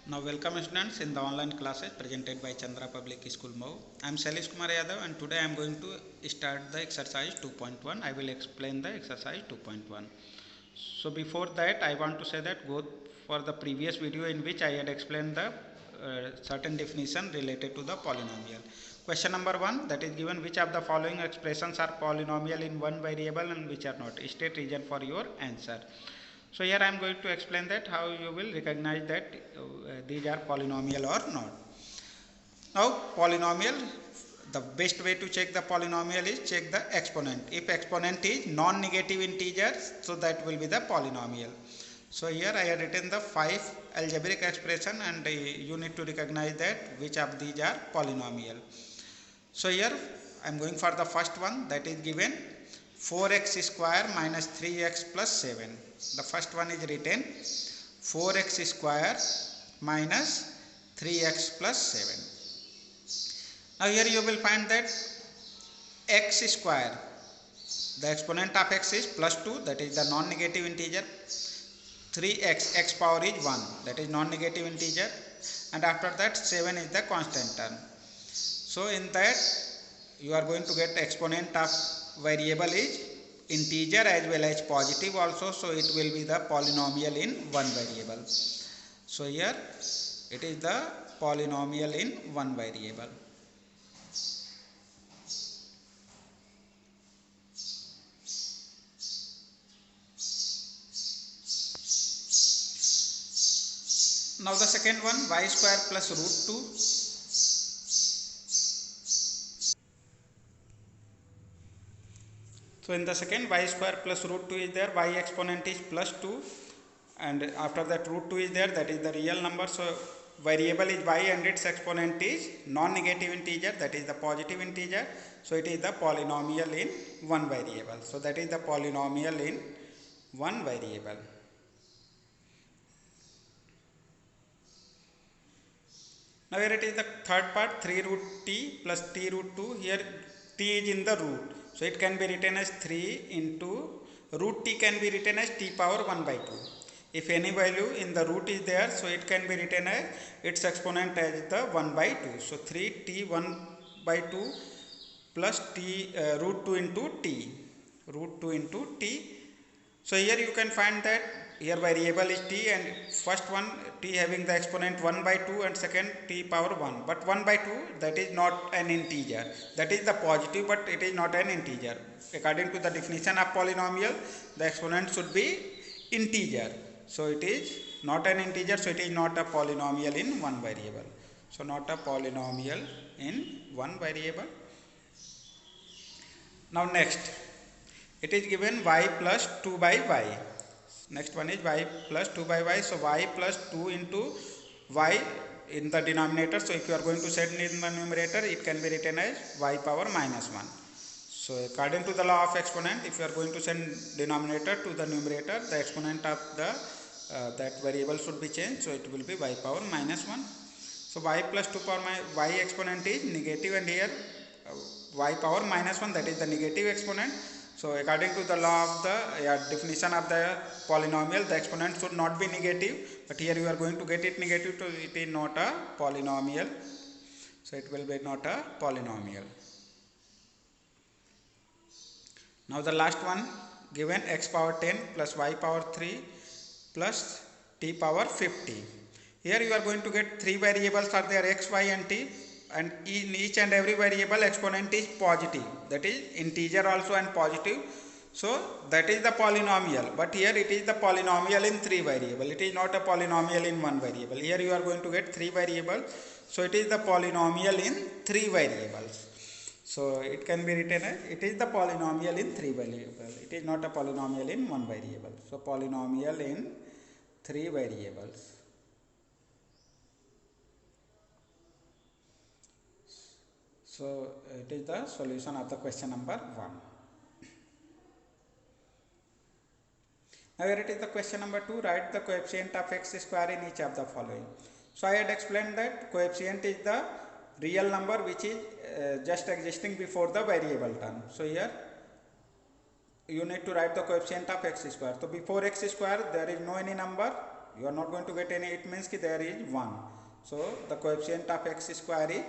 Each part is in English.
Now welcome students in the online classes presented by Chandra Public School Mau. I am Salish Kumar Yadav and today I am going to start the exercise 2.1. I will explain the exercise 2.1. So before that I want to say that go for the previous video in which I had explained the certain definition related to the polynomial. Question number 1, that is given which of the following expressions are polynomial in one variable and which are not. State reason for your answer. So here I am going to explain that how you will recognize that these are polynomial or not. Now polynomial, the best way to check the polynomial is check the exponent. If exponent is non-negative integer, so that will be the polynomial. So here I have written the 5 algebraic expression and you need to recognize that which of these are polynomial. So here I am going for the first one, that is given 4x square minus 3x plus 7. The first one is written 4x square minus 3x plus 7. Now here you will find that x square, the exponent of x is plus 2, that is the non-negative integer. 3x, x power is 1, that is non-negative integer, and after that 7 is the constant term. So in that you are going to get exponent of variable is integer as well as positive also, so it will be the polynomial in one variable. So here it is the polynomial in one variable. Now the second one, y square plus root 2. So in the second, y square plus root 2 is there, y exponent is plus 2 and after that root 2 is there, that is the real number. So variable is y and its exponent is non-negative integer, that is the positive integer. So it is the polynomial in one variable. So that is the polynomial in one variable. Now here it is the third part, 3 root t plus t root 2. Here t is in the root. So it can be written as 3 into root t can be written as t power 1 by 2. If any value in the root is there, so it can be written as its exponent as the 1 by 2. So 3 t 1 by 2 plus t root 2 into t. Root 2 into t. So here you can find that here variable is t and first one t having the exponent 1 by 2 and second t power 1. But 1 by 2 that is not an integer. That is the positive but it is not an integer. According to the definition of polynomial, the exponent should be integer. So it is not an integer, so it is not a polynomial in one variable. So not a polynomial in one variable. Now next, it is given y plus 2 by y. Next one is y plus 2 by y. So y plus 2 into y in the denominator. So if you are going to set in the numerator, it can be written as y power minus 1. So according to the law of exponent, if you are going to send denominator to the numerator, the exponent of the that variable should be changed. So it will be y power minus 1. So y plus 2 power y exponent is negative and here y power minus 1, that is the negative exponent. So according to the law of the definition of the polynomial, the exponent should not be negative, but here you are going to get it negative, so it is not a polynomial. So it will be not a polynomial. Now the last one, given x power 10 plus y power 3 plus t power 50. Here you are going to get three variables are there, x, y and t, and in each and every variable exponent is positive, that is integer also and positive. So that is the polynomial, but here it is the polynomial in three variable. It is not a polynomial in one variable. Here you are going to get three variables, so it is the polynomial in three variables. So it can be written as it is the polynomial in three variables. It is not a polynomial in one variable. So polynomial in three variables. So it is the solution of the question number 1. Now here it is the question number 2. Write the coefficient of x square in each of the following. So I had explained that coefficient is the real number which is just existing before the variable term. So here you need to write the coefficient of x square. So before x square there is no any number, You are not going to get any, it means ki there is 1. So the coefficient of x square is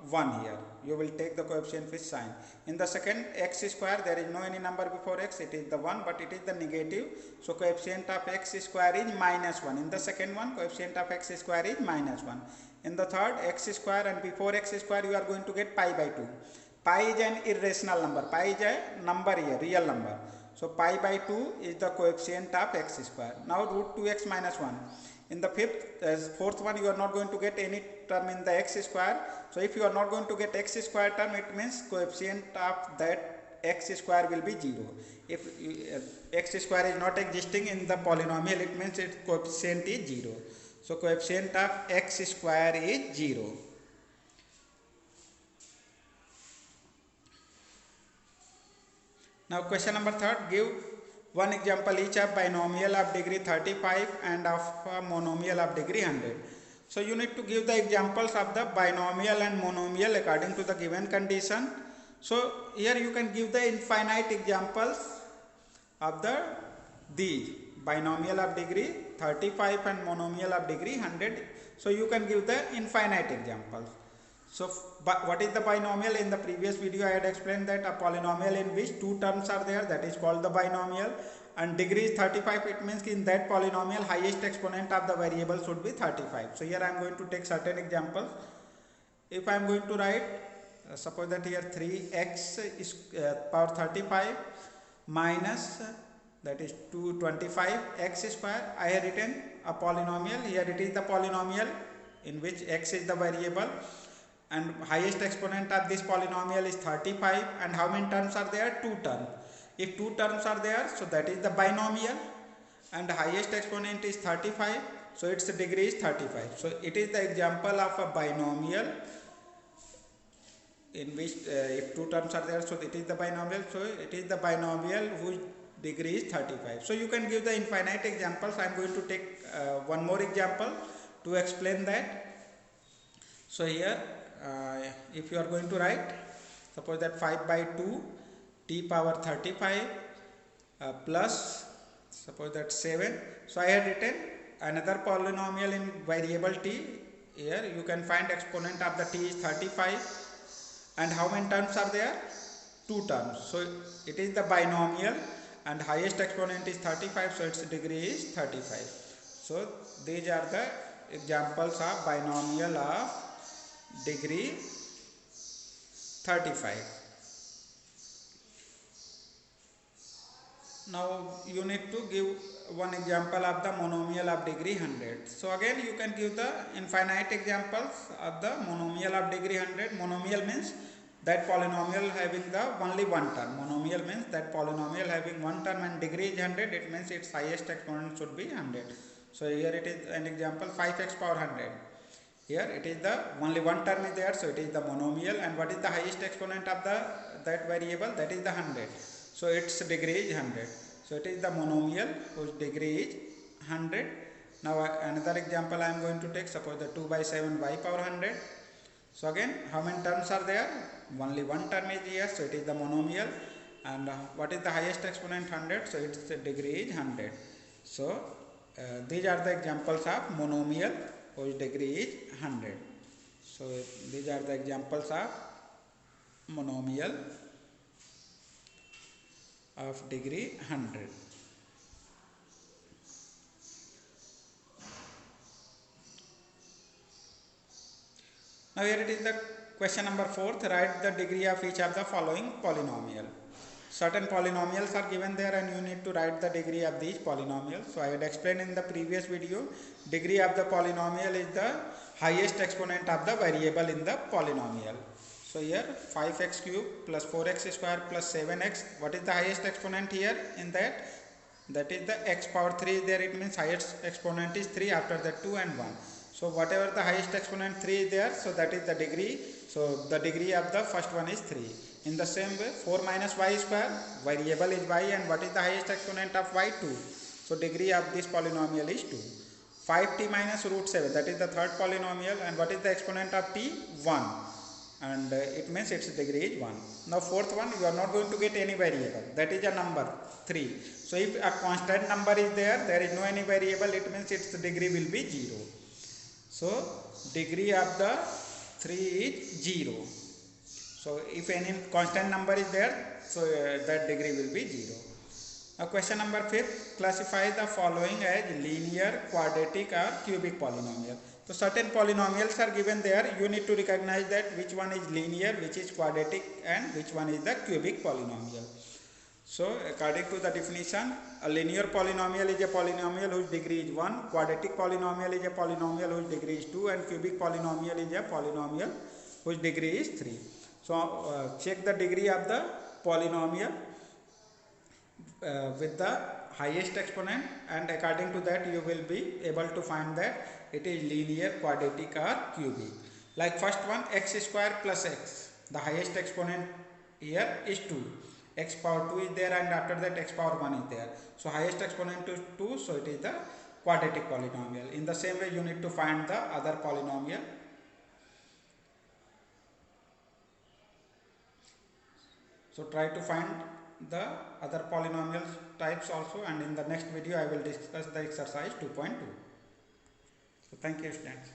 1 here. You will take the coefficient with sign. In the second x square, there is no any number before x, it is the 1, but it is the negative. So coefficient of x square is minus 1. In the second one, coefficient of x square is minus 1. In the third, x square, and before x square you are going to get pi by 2. Pi is an irrational number. Pi is a number here, real number. So pi by 2 is the coefficient of x square. Now root 2x minus 1. In the fourth one, you are not going to get any term in the x square. So if you are not going to get x square term, it means coefficient of that x square will be 0. If x square is not existing in the polynomial, it means its coefficient is 0. So coefficient of x square is 0. Now question number 3, give one example each of binomial of degree 35 and of monomial of degree 100. So you need to give the examples of the binomial and monomial according to the given condition. So here you can give the infinite examples of these binomial of degree 35 and monomial of degree 100. So you can give the infinite examples. So what is the binomial? In the previous video I had explained that a polynomial in which two terms are there, that is called the binomial, and degree is 35. It means in that polynomial highest exponent of the variable should be 35. So here I am going to take certain examples. If I am going to write, suppose that here 3x is power 35 minus that is 225 x square. I have written a polynomial. Here it is the polynomial in which x is the variable, and highest exponent of this polynomial is 35. And how many terms are there? 2 terms. If 2 terms are there, so that is the binomial, and the highest exponent is 35, so its degree is 35. So it is the example of a binomial in which if 2 terms are there, so it is the binomial. So it is the binomial whose degree is 35. So you can give the infinite examples. I am going to take one more example to explain that. So here if you are going to write, suppose that 5 by 2 t power 35 plus suppose that 7. So I had written another polynomial in variable t. Here you can find exponent of the t is 35, and how many terms are there? 2 terms. So it is the binomial, and highest exponent is 35, so its degree is 35. So these are the examples of binomial of degree 35. Now you need to give one example of the monomial of degree 100. So again you can give the infinite examples of the monomial of degree 100. Monomial means that polynomial having the only one term. Monomial means that polynomial having one term, and degree is 100. It means its highest exponent should be 100. So here it is an example, 5x power 100. Here it is the only one term is there, so it is the monomial. And what is the highest exponent of that variable? That is the 100. So its degree is 100. So it is the monomial whose degree is 100. Now another example I am going to take, suppose the 2 by 7 y power 100. So again, how many terms are there? Only one term is here, so it is the monomial. And what is the highest exponent? 100, so its degree is 100. So these are the examples of monomial whose degree is 100. So these are the examples of monomial of degree 100. Now here it is the question number 4. Write the degree of each of the following polynomial. Certain polynomials are given there, and you need to write the degree of these polynomials. So I had explained in the previous video, degree of the polynomial is the highest exponent of the variable in the polynomial. So here 5x cube plus 4x square plus 7x. What is the highest exponent here in that? That is the x power 3 there. It means highest exponent is 3, after that 2 and 1. So whatever the highest exponent 3 is there, so that is the degree. So the degree of the first one is 3. In the same way, 4 minus y square, variable is y, and what is the highest exponent of y? 2. So degree of this polynomial is 2. 5t minus root 7, that is the third polynomial, and what is the exponent of t? 1. and it means its degree is 1. Now fourth one, you are not going to get any variable, that is a number 3. So if a constant number is there, there is no any variable, it means its degree will be 0. So degree of the 3 is 0. So if any constant number is there, so that degree will be 0. Now question number 5, classify the following as linear, quadratic or cubic polynomial. So certain polynomials are given there, you need to recognize that which one is linear, which is quadratic and which one is the cubic polynomial. So according to the definition, a linear polynomial is a polynomial whose degree is 1, quadratic polynomial is a polynomial whose degree is 2 and cubic polynomial is a polynomial whose degree is 3. So check the degree of the polynomial with the highest exponent, and according to that you will be able to find that it is linear, quadratic or cubic. Like first one, x square plus x, the highest exponent here is 2, x power 2 is there and after that x power 1 is there. So highest exponent is 2, so it is the quadratic polynomial. In the same way you need to find the other polynomial. So try to find the other polynomial types also, and in the next video I will discuss the exercise 2.2. So thank you students.